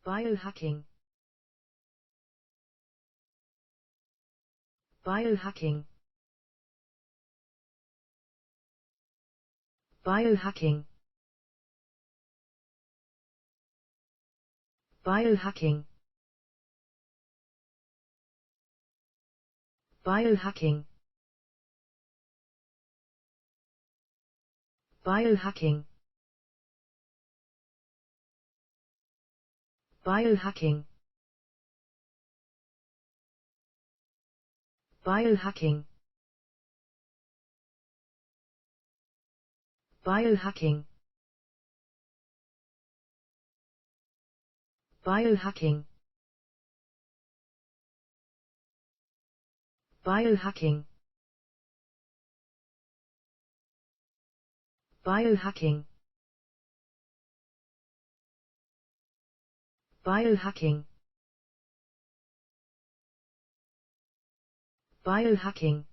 Biohacking. Biohacking. Biohacking. Biohacking. Biohacking. Biohacking. Biohacking. Biohacking. Biohacking. Biohacking. Biohacking. Biohacking. Biohacking. Biohacking.